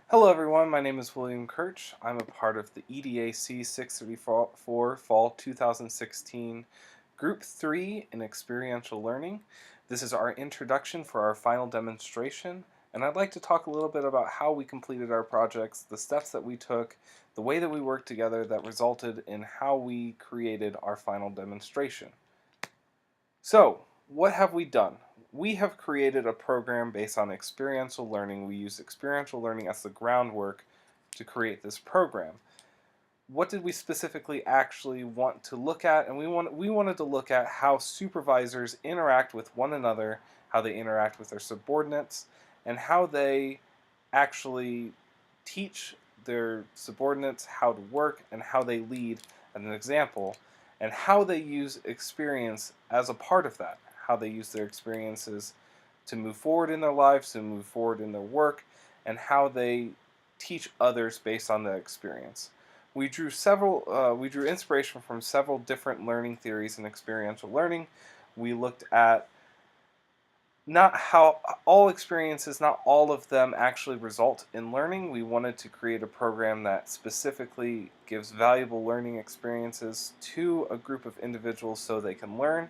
Hello everyone, my name is William Kirch. I'm a part of the EDAC 634 Fall 2016 Group 3 in Experiential Learning. This is our introduction for our final demonstration, and I'd like to talk a little bit about how we completed our projects, the steps that we took, the way that we worked together that resulted in how we created our final demonstration. So, what have we done? We have created a program based on experiential learning. We used experiential learning as the groundwork to create this program. What did we specifically actually want to look at? And we wanted to look at how supervisors interact with one another, how they interact with their subordinates, and how they actually teach their subordinates how to work and how they lead as an example, and how they use experience as a part of that, how they use their experiences to move forward in their lives, to move forward in their work, and how they teach others based on that experience. We drew inspiration from several different learning theories in experiential learning. We looked at not how all experiences, not all of them actually result in learning. We wanted to create a program that specifically gives valuable learning experiences to a group of individuals so they can learn.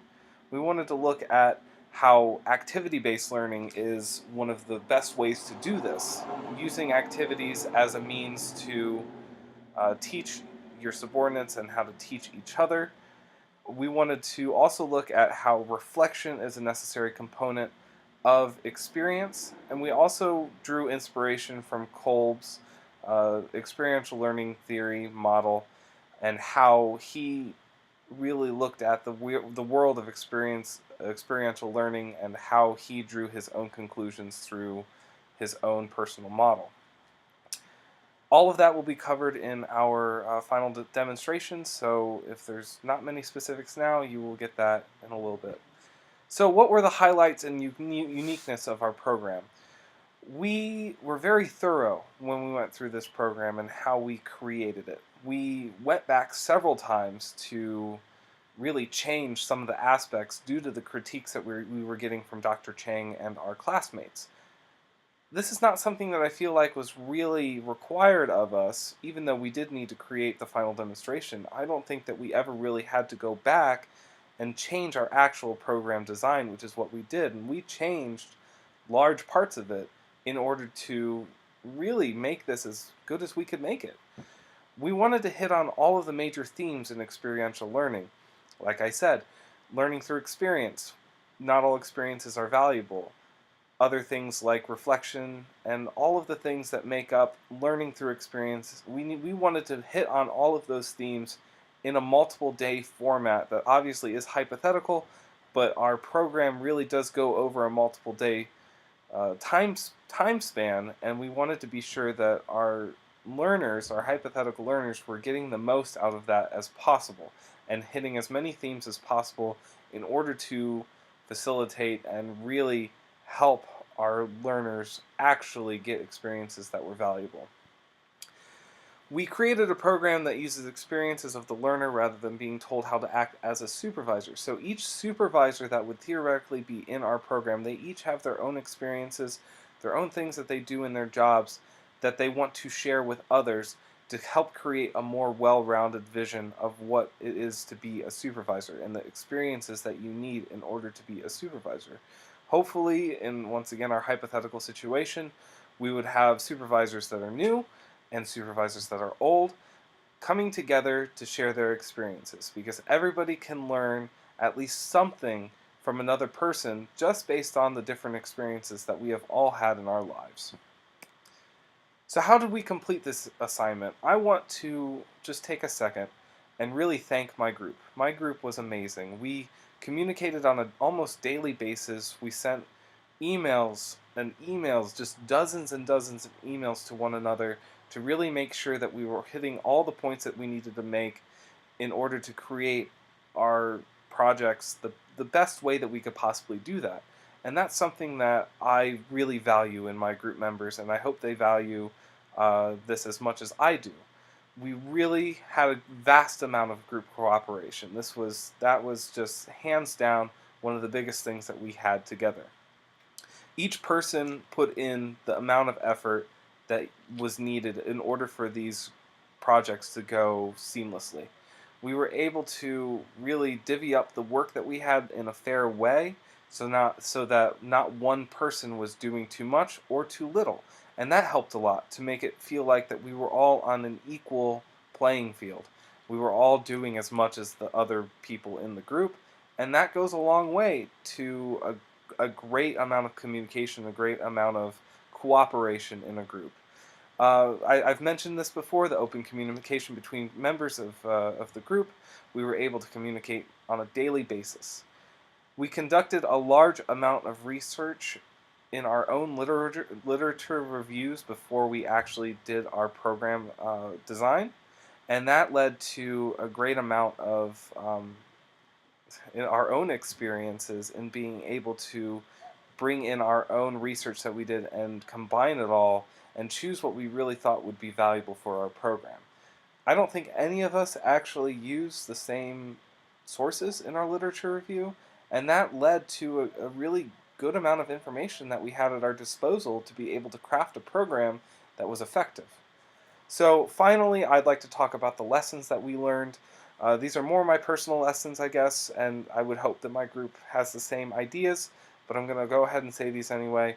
We wanted to look at how activity-based learning is one of the best ways to do this, using activities as a means to teach your subordinates and how to teach each other. We wanted to also look at how reflection is a necessary component of experience, and we also drew inspiration from Kolb's experiential learning theory model and how he really looked at the world of experiential learning and how he drew his own conclusions through his own personal model. All of that will be covered in our final demonstration, so if there's not many specifics now, you will get that in a little bit. So what were the highlights and uniqueness of our program? We were very thorough when we went through this program and how we created it. We went back several times to really change some of the aspects due to the critiques that we were getting from Dr. Chang and our classmates. This is not something that I feel like was really required of us, even though we did need to create the final demonstration. I don't think that we ever really had to go back and change our actual program design, which is what we did. And we changed large parts of it in order to really make this as good as we could make it. We wanted to hit on all of the major themes in experiential learning. Like I said, learning through experience. Not all experiences are valuable. Other things like reflection and all of the things that make up learning through experience. We wanted to hit on all of those themes in a multiple day format that obviously is hypothetical, but our program really does go over a multiple day time span, and we wanted to be sure that our learners, our hypothetical learners, were getting the most out of that as possible and hitting as many themes as possible in order to facilitate and really help our learners actually get experiences that were valuable. We created a program that uses experiences of the learner rather than being told how to act as a supervisor. So each supervisor that would theoretically be in our program, they each have their own experiences, their own things that they do in their jobs that they want to share with others to help create a more well-rounded vision of what it is to be a supervisor and the experiences that you need in order to be a supervisor. Hopefully, in once again our hypothetical situation, we would have supervisors that are new and supervisors that are old coming together to share their experiences, because everybody can learn at least something from another person just based on the different experiences that we have all had in our lives. So how did we complete this assignment? I want to just take a second and really thank my group. My group was amazing. We communicated on an almost daily basis. We sent emails and emails, just dozens and dozens of emails to one another to really make sure that we were hitting all the points that we needed to make in order to create our projects the best way that we could possibly do that. And that's something that I really value in my group members, and I hope they value this as much as I do. We really had a vast amount of group cooperation. That was just hands down one of the biggest things that we had together. Each person put in the amount of effort that was needed in order for these projects to go seamlessly. We were able to really divvy up the work that we had in a fair way, so that not one person was doing too much or too little. And that helped a lot to make it feel like that we were all on an equal playing field. We were all doing as much as the other people in the group, and that goes a long way to a great amount of communication, a great amount of cooperation in a group. I've mentioned this before, the open communication between members of the group. We were able to communicate on a daily basis. We conducted a large amount of research in our own literature reviews before we actually did our program design, and that led to a great amount of in our own experiences in being able to bring in our own research that we did and combine it all and choose what we really thought would be valuable for our program. I don't think any of us actually use the same sources in our literature review, and that led to a really good amount of information that we had at our disposal to be able to craft a program that was effective. So finally, I'd like to talk about the lessons that we learned. These are more my personal lessons, I guess, and I would hope that my group has the same ideas, but I'm going to go ahead and say these anyway.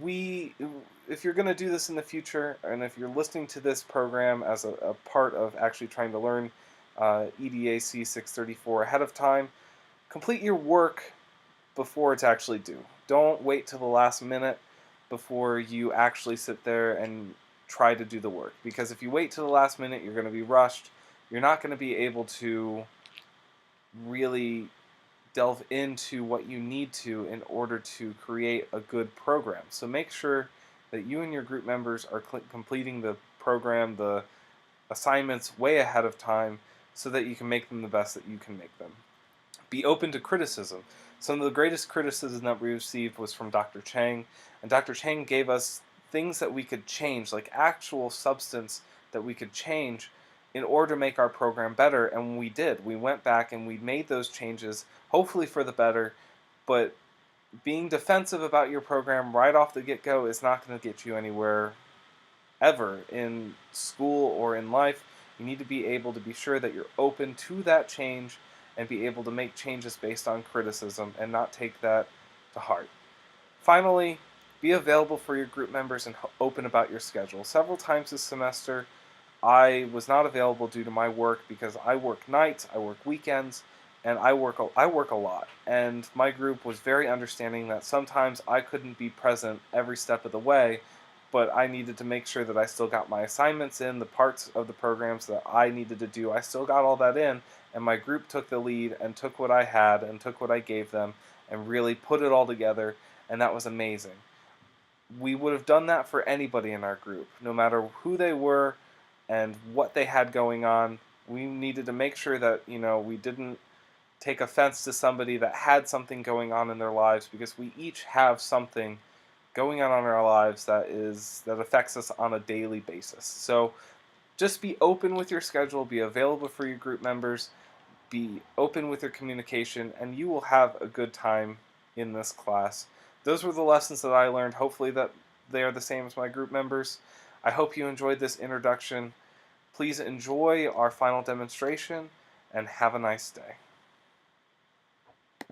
If you're going to do this in the future, and if you're listening to this program as a part of actually trying to learn EDAC 634 ahead of time, complete your work before it's actually due. Don't wait till the last minute before you actually sit there and try to do the work. Because if you wait till the last minute, you're going to be rushed. You're not going to be able to really delve into what you need to in order to create a good program. So make sure that you and your group members are completing the program, the assignments way ahead of time so that you can make them the best that you can make them. Be open to criticism. Some of the greatest criticism that we received was from Dr. Chang, and Dr. Chang gave us things that we could change, like actual substance that we could change in order to make our program better, and we did. We went back and we made those changes, hopefully for the better, but being defensive about your program right off the get-go is not going to get you anywhere ever in school or in life. You need to be able to be sure that you're open to that change and be able to make changes based on criticism and not take that to heart. Finally, be available for your group members and open about your schedule. Several times this semester, I was not available due to my work because I work nights, I work weekends, and I work a lot. And my group was very understanding that sometimes I couldn't be present every step of the way, but I needed to make sure that I still got my assignments in, the parts of the programs that I needed to do. I still got all that in, and my group took the lead and took what I had and took what I gave them and really put it all together, and that was amazing. We would have done that for anybody in our group, no matter who they were and what they had going on. We needed to make sure that, we didn't take offense to somebody that had something going on in their lives, because we each have something going on in our lives that affects us on a daily basis. So just be open with your schedule, be available for your group members, be open with your communication, and you will have a good time in this class. Those were the lessons that I learned. Hopefully that they are the same as my group members. I hope you enjoyed this introduction. Please enjoy our final demonstration and have a nice day.